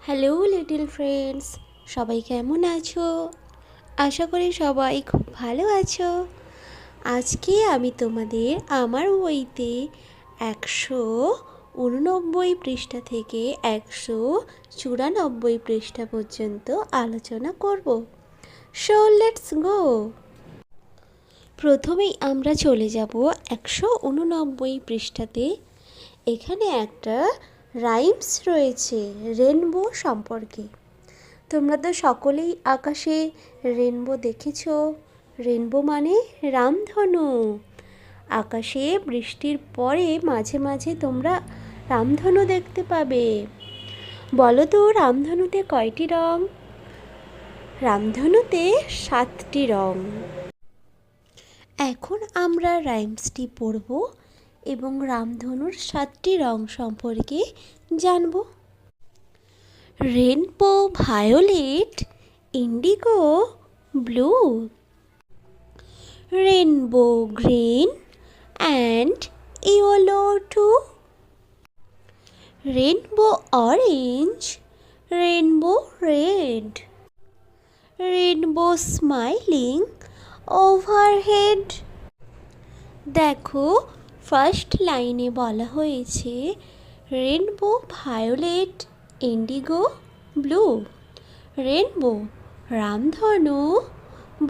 Hello little friends, সবাই কেমন আছো? আশা করি সবাই খুব ভালো আছো। আজকে আমি তোমাদের আমার বইতে 189 পৃষ্ঠা থেকে 194 পৃষ্ঠা পর্যন্ত আলোচনা করব। So let's go. প্রথমেই আমরা চলে যাব 189 পৃষ্ঠাতে। এখানে একটা রাইমস রয়েছে রেনবো সম্পর্কে। তোমরা তো সকলেই আকাশে রেনবো দেখেছো। রেনবো মানে রামধনু। আকাশে বৃষ্টির পরে মাঝে মাঝে তোমরা রামধনু দেখতে পাবে। বলো তো, রামধনুতে কয়টি রং? রামধনুতে 7টি রং। এখন আমরা রাইমসটি পড়ব এবং রামধনুর 7টি রং সম্পর্কে জানব। Rainbow violet, indigo blue, rainbow green and yellow too, rainbow orange, rainbow red, rainbow smiling overhead. দেখো, ফার্স্ট লাইনে বলা হয়েছে rainbow violet, indigo blue. Rainbow রামধনু,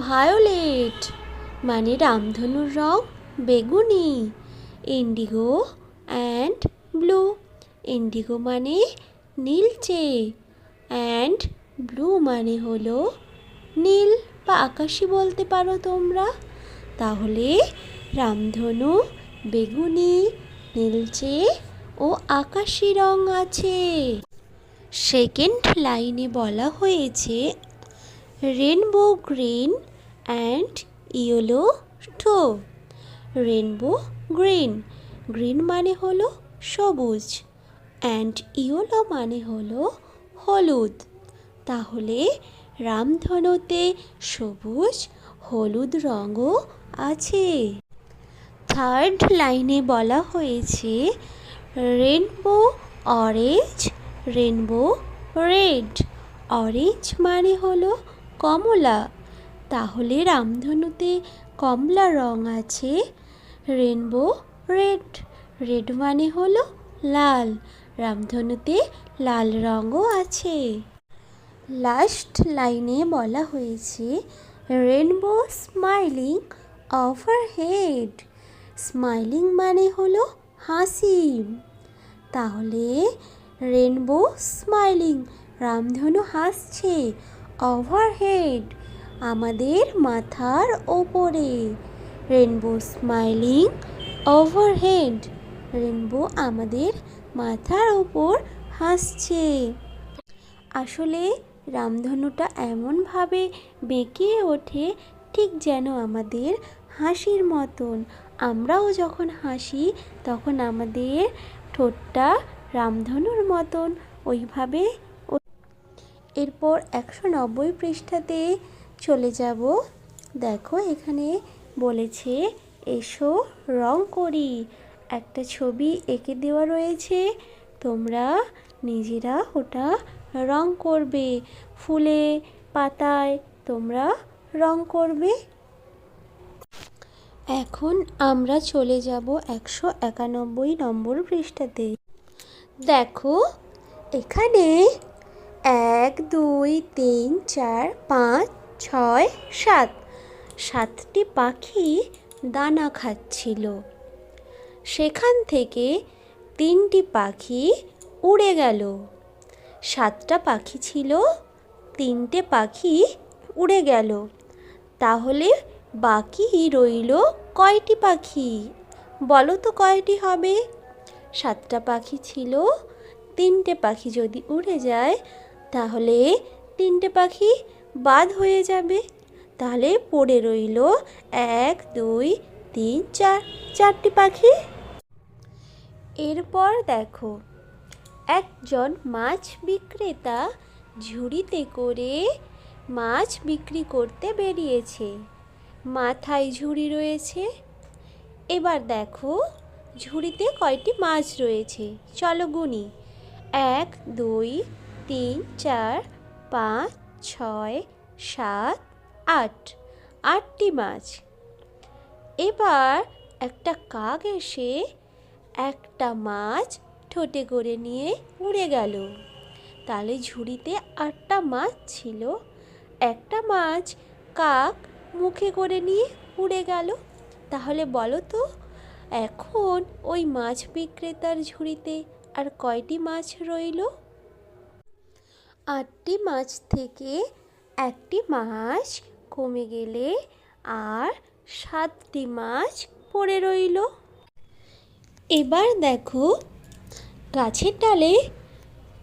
ভায়োলেট মানে রামধনুর রং বেগুনি, ইন্ডিগো অ্যান্ড ব্লু, ইন্ডিগো মানে নীলচে, অ্যান্ড ব্লু মানে হলো নীল বা আকাশি বলতে পারো তোমরা। তাহলে রামধনু বেগুনি, নীলচে ও আকাশি রং আছে। সেকেন্ড লাইনে বলা হয়েছে rainbow green and yellow too. Rainbow green, green মানে হলো সবুজ, অ্যান্ড ইয়েলো মানে হলো হলুদ। তাহলে রামধনুতে সবুজ হলুদ রঙও আছে। থার্ড লাইনে বলা হয়েছে rainbow orange, rainbow red. Orange মানে হলো কমলা, তাহলে রামধনুতে কমলা রং আছে। রেনবো রেড, রেড মানে হলো লাল, রামধনুতে লাল রঙও আছে। লাস্ট লাইনে বলা হয়েছে রেনবো স্মাইলিং ওভারহেড। স্মাইলিং মানে হলো হাসি, তাহলে রেনবো স্মাইলিং রামধনু হাসছে ওভারহেড আমাদের মাথার ওপরে। রেনবো স্মাইলিং ওভারহেড, রেনবো আমাদের মাথার ওপর হাসছে। আসলে রামধনুটা এমনভাবে বেঁকে ওঠে ঠিক যেন আমাদের হাসির মতন। আমরাও যখন হাসি তখন আমাদের ঠোঁটটা রামধনুর মতন ওইভাবে। এরপর 190 পৃষ্ঠাতে চলে যাব। দেখো, এখানে বলেছে এসো রং করি। একটা ছবি এঁকে দেওয়া রয়েছে, তোমরা নিজেরা ওটা রং করবে। ফুলে পাতায় তোমরা রং করবে। এখন আমরা চলে যাব 191 নম্বর পৃষ্ঠাতে। দেখো, এখানে 1 2 3 4 5 6 7 7টি পাখি দানা খাচ্ছিল। সেখান থেকে 3টি পাখি উড়ে গেল। 7টা পাখি ছিল, 3টে পাখি উড়ে গেল। তাহলে বাকি রইল কয়টি পাখি? বলো তো কয়টি হবে? 7টা পাখি ছিল, 3টে পাখি যদি উড়ে যায় তাহলে 3টে পাখি বাদ হয়ে যাবে। তাহলে পড়ে রইল 1 2 3 4, 4টি পাখি। এরপর দেখো, একজন মাছ বিক্রেতা ঝুড়িতে করে মাছ বিক্রি করতে বেরিয়েছে। মাথায় ঝুড়ি রয়েছে। এবার দেখো ঝুড়িতে কয়টি মাছ রয়েছে, চলো গুনি। 1 2 3 4 5 6 7 8, 8টি মাছ। এবার একটা কাক এসে একটা মাছ ঠোঁটে করে নিয়ে উড়ে গেল। তাহলে ঝুড়িতে 8টা মাছ ছিল, একটা মাছ কাক মুখে করে নিয়ে উড়ে গেল। তাহলে বলো তো এখন ওই মাছ বিক্রেতার ঝুড়িতে আর কয়টি মাছ রইল? 8টি মাছ থেকে একটি মাছ কমে গেলে আর 7টি মাছ পড়ে রইল। এবার দেখো গাছের ডালে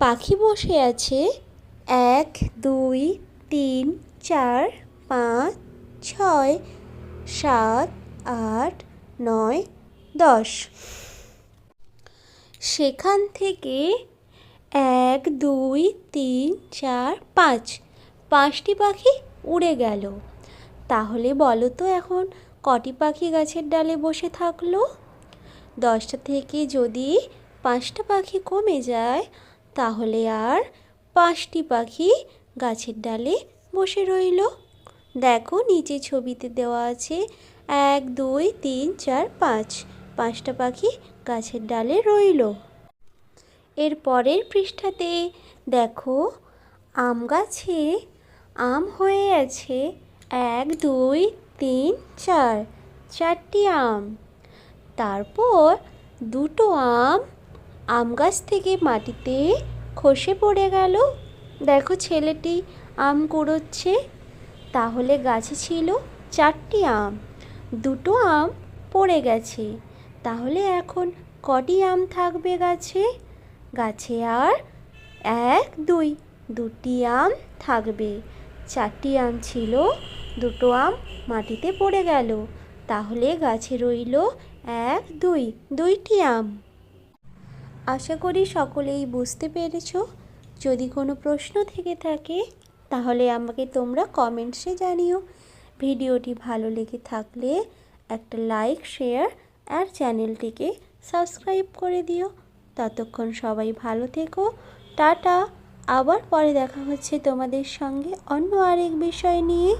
পাখি বসে আছে। 1 2 3 4 5 6 7 8 9 10। সেখান থেকে 1 2 3 4 5, 5টি পাখি উড়ে গেল। তাহলে বলো তো এখন কটি পাখি গাছের ডালে বসে থাকলো? 10টা থেকে যদি 5টা পাখি কমে যায় তাহলে আর 5টি পাখি গাছের ডালে বসে রইল। দেখো নিচে ছবিতে দেওয়া আছে 1 2 3 4 5, 5টা পাখি গাছের ডালে রইল। এর পরের পৃষ্ঠাতে দেখো আম গাছে আম হয়ে আছে 1 2 3 4, 4টি আম। তারপর দুটো আম গাছ থেকে মাটিতে খসে পড়ে গেল। দেখো ছেলেটি আম কুড়োচ্ছে। তাহলে গাছে ছিল 4টি আম, দুটো আম পড়ে গেছে। তাহলে এখন কটি আম থাকবে গাছে? গাছে আর 1 2, 2টি আম থাকবে। 4টি আম ছিল, দুটো আম মাটিতে পড়ে গেল। তাহলে গাছে রইল 1 2, 2টি আম। আশা করি সকলেই বুঝতে পেরেছো। যদি কোনো প্রশ্ন থেকে থাকে তাহলে আমাকে তোমরা কমেন্টসে জানিও। ভিডিওটি ভালো লেগে থাকলে একটা লাইক, শেয়ার আর চ্যানেলটিকে সাবস্ক্রাইব করে দিও। ততক্ষণ সবাই ভালো থেকো। টাটা। আবার পরে দেখা হচ্ছে তোমাদের সঙ্গে অন্য আরেক বিষয় নিয়ে।